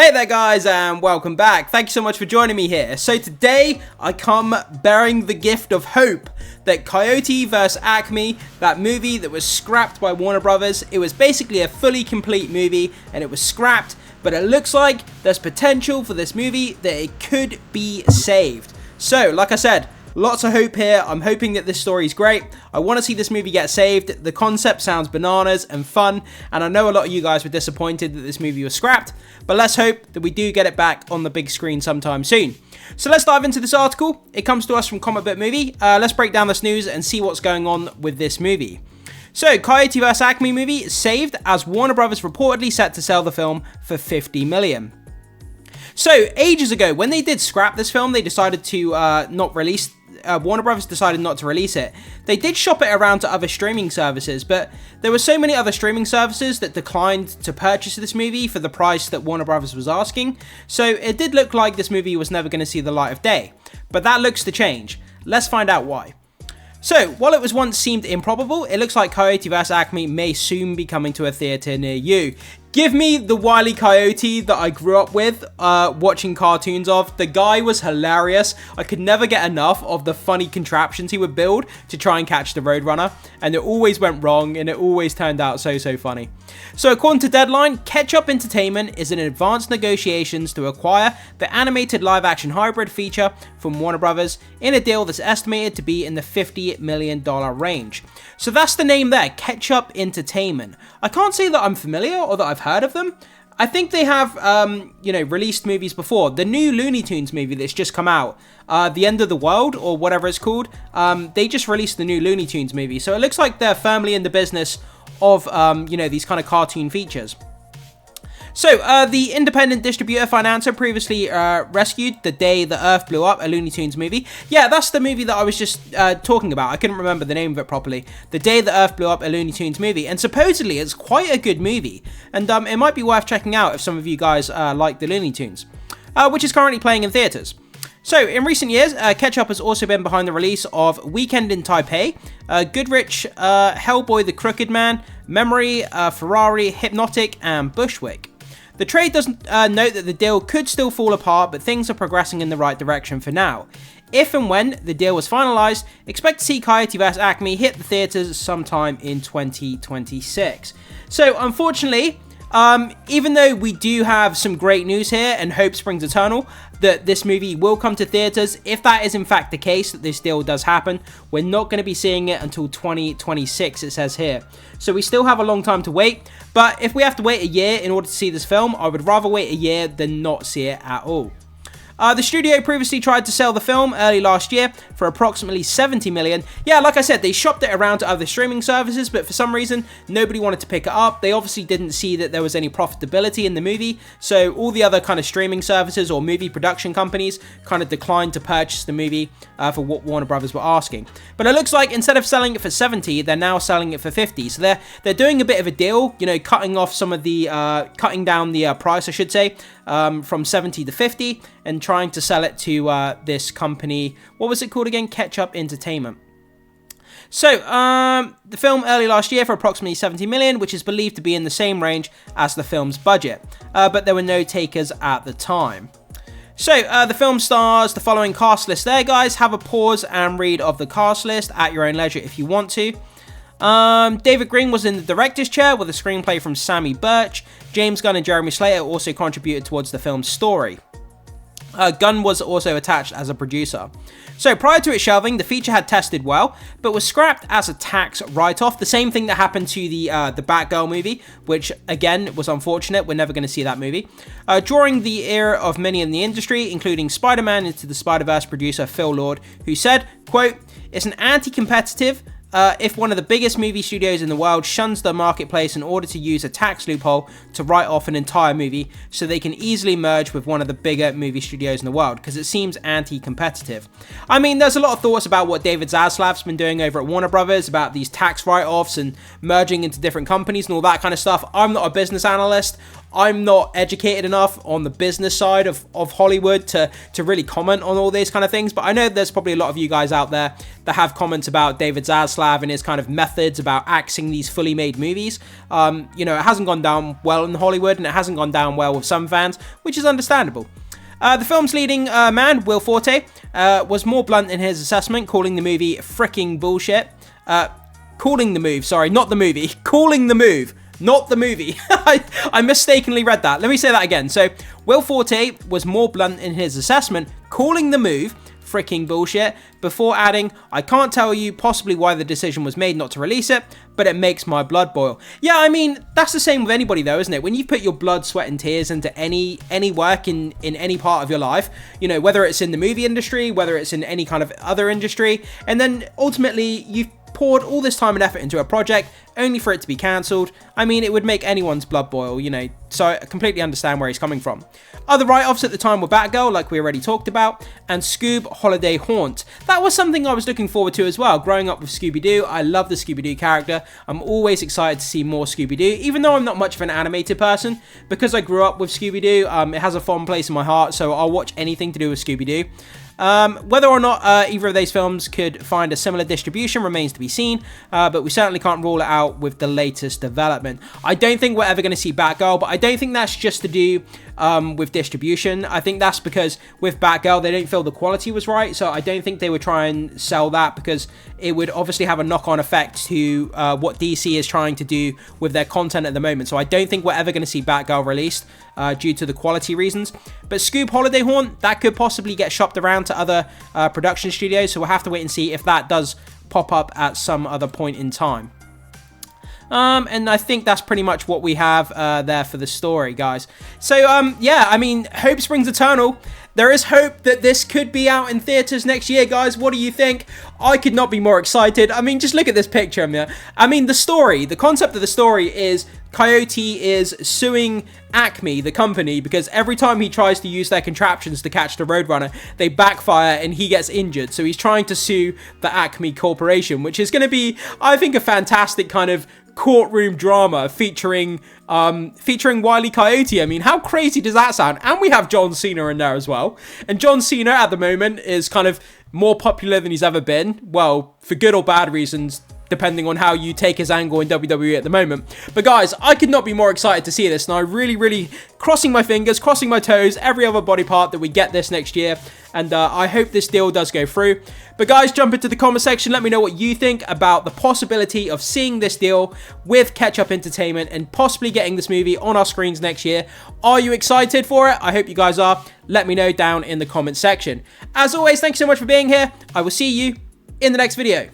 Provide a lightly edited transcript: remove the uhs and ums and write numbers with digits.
Hey there guys, and welcome back. Thank you so much for joining me here. So today I come bearing the gift of hope that Coyote vs Acme, that movie that was scrapped by Warner Brothers, it was basically a fully complete movie and it was scrapped, but it looks like there's potential for this movie that it could be saved. So like I said, lots of hope here. I'm hoping that this story is great. I want to see this movie get saved. The concept sounds bananas and fun, and I know a lot of you guys were disappointed that this movie was scrapped, but let's hope that we do get it back on the big screen sometime soon. So let's dive into this article. It comes to us from Comic Book Movie. Let's break down this news and see what's going on with this movie. So, Coyote vs Acme movie is saved as Warner Brothers reportedly set to sell the film for $50 million. So, ages ago, when they did scrap this film, they decided to not release Warner Brothers decided not to release it. They did shop it around to other streaming services, but there were so many other streaming services that declined to purchase this movie for the price that Warner Brothers was asking, so it did look like this movie was never going to see the light of day. But that looks to change. Let's find out why. So, while it was once seemed improbable, it looks like Coyote vs Acme may soon be coming to a theatre near you. Give me the Wile E. Coyote that I grew up with, watching cartoons of. The guy was hilarious. I could never get enough of the funny contraptions he would build to try and catch the Roadrunner, and it always went wrong, and it always turned out so funny. So according to Deadline, Ketchup Entertainment is in advanced negotiations to acquire the animated live-action hybrid feature from Warner Brothers in a deal that's estimated to be in the $50 million range. So that's the name there, Ketchup Entertainment. I can't say that I'm familiar or that I've heard of them. I think they have, released movies before. The new Looney Tunes movie that's just come out, The End of the World, or whatever it's called, they just released the new Looney Tunes movie. So it looks like they're firmly in the business of, these kind of cartoon features. So, the independent distributor Financer previously rescued The Day the Earth Blew Up, a Looney Tunes movie. Yeah, that's the movie that I was just talking about. I couldn't remember the name of it properly. The Day the Earth Blew Up, a Looney Tunes movie. And supposedly, it's quite a good movie. And it might be worth checking out if some of you guys like the Looney Tunes, which is currently playing in theatres. So, in recent years, Ketchup has also been behind the release of Weekend in Taipei, Goodrich, Hellboy the Crooked Man, Memory, Ferrari, Hypnotic, and Bushwick. The trade does note that the deal could still fall apart, but things are progressing in the right direction for now. If and when the deal was finalised, expect to see Coyote vs Acme hit the theatres sometime in 2026. So, unfortunately, even though we do have some great news here and hope springs eternal that this movie will come to theatres, if that is in fact the case, that this deal does happen, we're not going to be seeing it until 2026, it says here. So we still have a long time to wait, but if we have to wait a year in order to see this film, I would rather wait a year than not see it at all. The studio previously tried to sell the film early last year for approximately $70 million. Yeah, like I said, they shopped it around to other streaming services, but for some reason, nobody wanted to pick it up. They obviously didn't see that there was any profitability in the movie, so all the other kind of streaming services or movie production companies kind of declined to purchase the movie for what Warner Brothers were asking. But it looks like instead of selling it for 70, they're now selling it for 50. So they're doing a bit of a deal, cutting off some of the, cutting down the price, I should say, from 70 to 50, and trying to sell it to this company. What was it called again? Ketchup Entertainment. So, the film early last year for approximately $70 million, which is believed to be in the same range as the film's budget, but there were no takers at the time. So, the film stars the following cast list there, guys. Have a pause and read of the cast list at your own leisure if you want to. David Green was in the director's chair with a screenplay from Sammy Birch. James Gunn and Jeremy Slater also contributed towards the film's story. Gunn was also attached as a producer. So prior to its shelving, the feature had tested well, but was scrapped as a tax write-off. The same thing that happened to the Batgirl movie, which again was unfortunate. We're never going to see that movie. During the era of many in the industry, including Spider-Man Into the Spider-Verse producer Phil Lord, who said, quote, "It's an anti-competitive, if one of the biggest movie studios in the world shuns the marketplace in order to use a tax loophole to write off an entire movie so they can easily merge with one of the bigger movie studios in the world, because it seems anti-competitive." I mean, there's a lot of thoughts about what David Zaslav's been doing over at Warner Brothers about these tax write-offs and merging into different companies and all that kind of stuff. I'm not a business analyst. I'm not educated enough on the business side of Hollywood to really comment on all these kind of things, but I know there's probably a lot of you guys out there that have comments about David Zaslav and his kind of methods about axing these fully made movies. You know, it hasn't gone down well in Hollywood, and it hasn't gone down well with some fans, which is understandable. The film's leading man, Will Forte, was more blunt in his assessment, calling the movie fricking bullshit. Calling the move, sorry, not the movie. Calling the move, not the movie. I mistakenly read that. Let me say that again. So, Will Forte was more blunt in his assessment, calling the move fricking bullshit, before adding, I can't tell you possibly why the decision was made not to release it, but it makes my blood boil. Yeah, I mean, that's the same with anybody though, isn't it? When you put your blood, sweat and tears into any work in any part of your life, you know, whether it's in the movie industry, whether it's in any kind of other industry, and then ultimately you've poured all this time and effort into a project only for it to be cancelled, I mean, it would make anyone's blood boil, you know, so I completely understand where he's coming from. Other write-offs at the time were Batgirl, like we already talked about, and Scoob Holiday Haunt. That was something I was looking forward to as well. Growing up with Scooby-Doo, I love the Scooby-Doo character. I'm always excited to see more Scooby-Doo, even though I'm not much of an animated person. Because I grew up with Scooby-Doo, it has a fond place in my heart, so I'll watch anything to do with Scooby-Doo. Whether or not either of those films could find a similar distribution remains to be seen, but we certainly can't rule it out with the latest development. I don't think we're ever going to see Batgirl, but I don't think that's just to do with distribution. I think that's because with Batgirl, they don't feel the quality was right, so I don't think they would try and sell that, because it would obviously have a knock-on effect to what DC is trying to do with their content at the moment. So I don't think we're ever going to see Batgirl released due to the quality reasons. But Scoob Holiday Haunt, that could possibly get shopped around to other production studios, so we'll have to wait and see if that does pop up at some other point in time. And I think that's pretty much what we have there for the story, guys. So, yeah, I mean, hope springs eternal. There is hope that this could be out in theaters next year, guys. What do you think? I could not be more excited. I mean, just look at this picture. I mean, the concept of the story is Coyote is suing Acme, the company, because every time he tries to use their contraptions to catch the Roadrunner, they backfire and he gets injured. So he's trying to sue the Acme Corporation, which is going to be, I think, a fantastic kind of courtroom drama featuring Wile E. Coyote. I mean, how crazy does that sound? And we have John Cena in there as well. And John Cena at the moment is kind of more popular than he's ever been. Well, for good or bad reasons, depending on how you take his angle in WWE at the moment. But guys, I could not be more excited to see this, and I'm really crossing my fingers, crossing my toes, every other body part that we get this next year, and I hope this deal does go through. But guys, jump into the comment section, let me know what you think about the possibility of seeing this deal with Ketchup Entertainment and possibly getting this movie on our screens next year. Are you excited for it? I hope you guys are. Let me know down in the comment section. As always, thank you so much for being here. I will see you in the next video.